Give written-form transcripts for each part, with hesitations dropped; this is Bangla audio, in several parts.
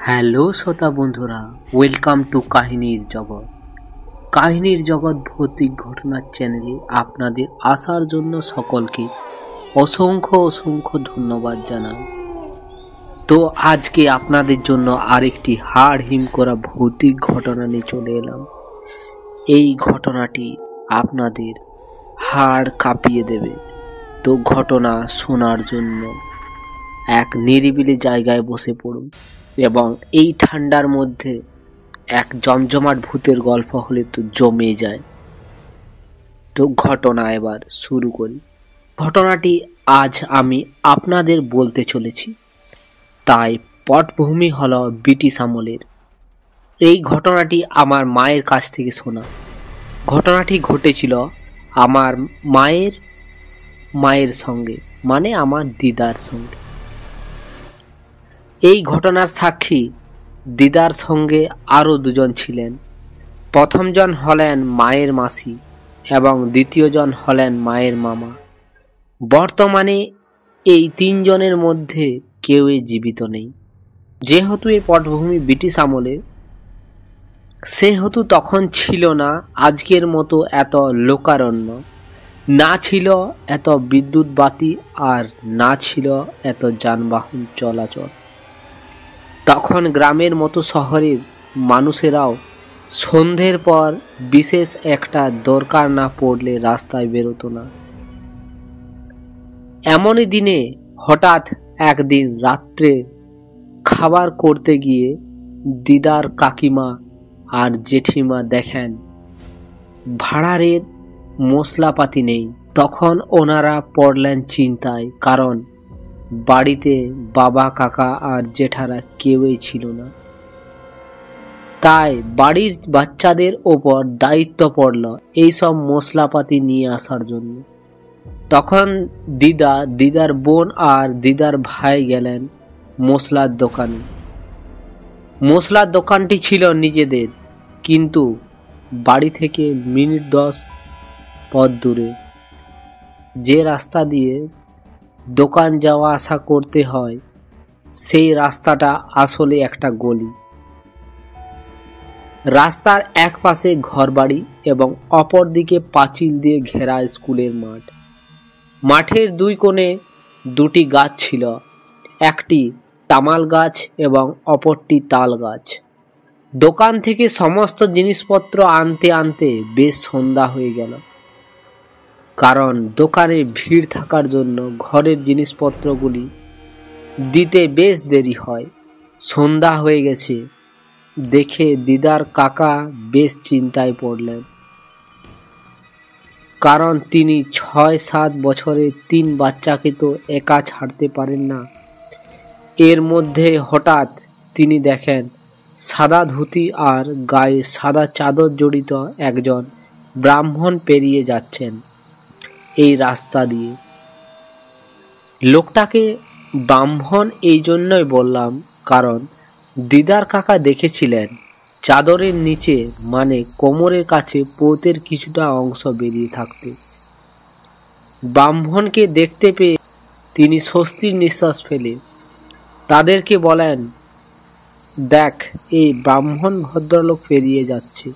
হ্যালো শ্রোতা বন্ধুরা, ওয়েলকাম টু কাহিনীর জগৎ। কাহিনীর জগৎ ভৌতিক ঘটনার চ্যানেলে আপনাদের আসার জন্য সকলকে অসংখ্য অসংখ্য ধন্যবাদ জানাই। তো আজকে আপনাদের জন্য আরেকটি হাড় হিম করা ভৌতিক ঘটনা নিয়ে চলে এলাম। এই ঘটনাটি আপনাদের হাড় কাঁপিয়ে দেবে। তো ঘটনা শোনার জন্য এক নিরিবিলি জায়গায় বসে পড়ুন এবং এই ঠান্ডার মধ্যে এক জমজমাট ভূতের গল্প হলে তো জমে যায়। তো ঘটনা এবার শুরু করি। ঘটনাটি আজ আমি আপনাদের বলতে চলেছি, তাই পটভূমি হলো ব্রিটিশ আমলের। এই ঘটনাটি আমার মায়ের কাছ থেকে শোনা। ঘটনাটি ঘটেছিল আমার মায়ের সঙ্গে, মানে আমার দিদার সঙ্গে। এই ঘটনার সাক্ষী দিদার সঙ্গে আরও দুজন ছিলেন। প্রথমজন হলেন মায়ের মাসি এবং দ্বিতীয়জন হলেন মায়ের মামা। বর্তমানে এই তিনজনের মধ্যে কেউই জীবিত নেই। যেহেতু এই পটভূমি ব্রিটিশ আমলে, সেহেতু তখন ছিল না আজকের মতো এত লোকারণ্য, না ছিল এত বিদ্যুৎ বাতি, আর না ছিল এত যানবাহন চলাচল। তখন গ্রামের মতো শহরের মানুষেরাও সন্ধ্যের পর বিশেষ একটা দরকার না পড়লে রাস্তায় বেরোতো না। এমনই দিনে হঠাৎ একদিন রাত্রে খাবার করতে গিয়ে দিদার কাকিমা আর জেঠিমা দেখেন ভাঁড়ারের মশলাপাতি নেই। তখন ওনারা পড়লেন চিন্তায়, কারণ বাড়িতে বাবা, কাকা আর জেঠারা কেউই ছিল না। তাই বাড়ির বাচ্চাদের ওপর দায়িত্ব পড়ল এইসব মশলাপাতি নিয়ে আসার জন্য। তখন দিদার বোন আর দিদার ভাই গেলেন মশলার দোকানে। মশলার দোকানটি ছিল নিজেদের, কিন্তু বাড়ি থেকে মিনিট 10 পথ দূরে। যে রাস্তা দিয়ে দোকান যাওয়া আসা করতে হয়, সেই রাস্তাটা আসলে একটা গলি। রাস্তার এক পাশে ঘরবাড়ি এবং অপর দিকে পাঁচিল দিয়ে ঘেরা স্কুলের মাঠ। মাঠের দুই কোণে দুটি গাছ ছিল, একটি তামাল গাছ এবং অপরটি তাল গাছ। দোকান থেকে সমস্ত জিনিসপত্র আনতে আনতে বেশ সন্ধ্যা হয়ে গেল, কারণ দোকানে ভিড় থাকার জন্য ঘরের জিনিসপত্রগুলি দিতে বেশ দেরি হয়। সন্ধ্যা হয়ে গেছে দেখে দিদার কাকা বেশ চিন্তায় পড়লেন, কারণ তিনি 6-7 বছরের 3 বাচ্চাকে তো একা ছাড়তে পারেন না। এর মধ্যে হঠাৎ তিনি দেখেন সাদা ধুতি আর গায়ে সাদা চাদর জড়িত একজন ব্রাহ্মণ পেরিয়ে যাচ্ছেন এই রাস্তা দিয়ে। লোকটাকে ব্রাহ্মণ এই জন্যই বললাম, কারণ দিদার কাকা দেখেছিলেন চাদরের নিচে, মানে কোমরের কাছে পৌতের কিছুটা অংশ বেরিয়ে থাকতে। ব্রাহ্মণকে দেখতে পেয়ে তিনি স্বস্তির নিঃশ্বাস ফেলে তাদেরকে বলেন, দেখ, এই ব্রাহ্মণ ভদ্রলোক পেরিয়ে যাচ্ছে,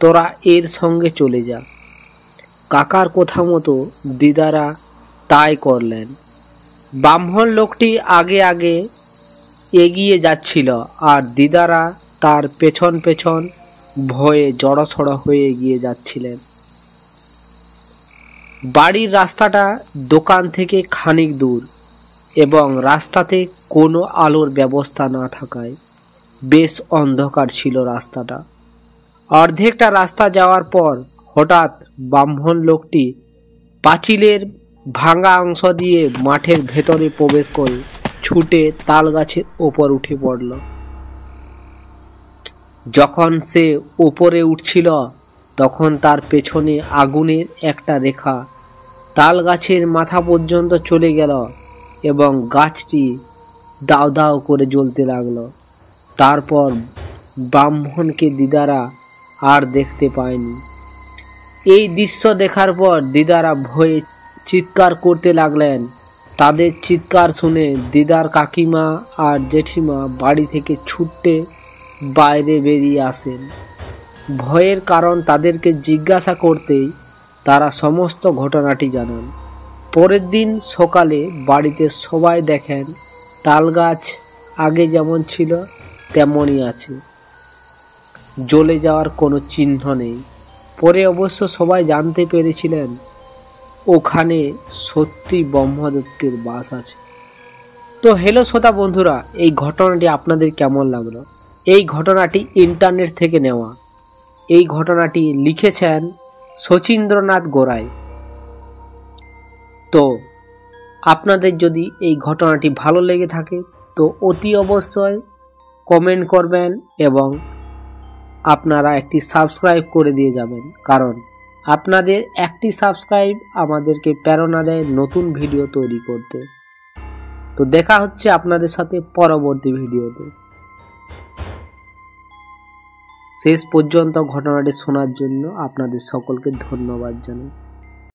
তোরা এর সঙ্গে চলে যা। কাকার কথা মতো দিদারা তাই করলেন। ব্রাহ্মণ লোকটি আগে আগে এগিয়ে যাচ্ছিল আর দিদারা তার পেছন পেছন ভয়ে জড়সড় হয়ে এগিয়ে যাচ্ছিলেন। বাড়ির রাস্তাটা দোকান থেকে খানিক দূর এবং রাস্তাতে কোনো আলোর ব্যবস্থা না থাকায় বেশ অন্ধকার ছিল রাস্তাটা। অর্ধেকটা রাস্তা যাওয়ার পর হঠাৎ ব্রাহ্মণ লোকটি পাঁচিলের ভাঙা অংশ দিয়ে মাঠের ভেতরে প্রবেশ করে ছুটে তাল গাছের ওপর উঠে পড়ল। যখন সে ওপরে উঠছিল তখন তার পেছনে আগুনের একটা রেখা তাল গাছের মাথা পর্যন্ত চলে গেল এবং গাছটি দাউ দাউ করে জ্বলতে লাগলো। তারপর ব্রাহ্মণকে দিদারা আর দেখতে পায়নি। এই দৃশ্য দেখার পর দিদারা ভয়ে চিৎকার করতে লাগলেন, তাদের চিৎকার শুনে দিদার কাকিমা আর জেঠিমা বাড়ি থেকে ছুটে বাইরে বেরিয়ে আসেন। ভয়ের কারণ তাদেরকে জিজ্ঞাসা করতেই তারা সমস্ত ঘটনাটি জানান। পরের দিন সকালে বাড়িতে সবাই দেখেন তাল গাছ আগে যেমন ছিল তেমনই আছে, জ্বলে যাওয়ার কোনো চিহ্ন নেই। পরে অবশ্য সবাই জানতে পেরেছিলেন ওখানে সত্যি ব্রহ্মদত্তের বাস আছে। তো হ্যালো শ্রোতা বন্ধুরা, এই ঘটনাটি আপনাদের কেমন লাগলো? এই ঘটনাটি ইন্টারনেট থেকে নেওয়া। এই ঘটনাটি লিখেছেন শচীন্দ্রনাথ গোড়াই। তো আপনাদের যদি এই ঘটনাটি ভালো লেগে থাকে তো অতি অবশ্যই কমেন্ট করবেন এবং আপনারা একটি সাবস্ক্রাইব করে দিয়ে যাবেন, কারণ আপনাদের একটি সাবস্ক্রাইব আমাদেরকে প্রেরণা দেয় নতুন ভিডিও তৈরি করতে। তো দেখা হচ্ছে আপনাদের সাথে পরবর্তী ভিডিওতে। শেষ পর্যন্ত ঘটনাটি শোনার জন্য আপনাদের সকলকে ধন্যবাদ জানাই।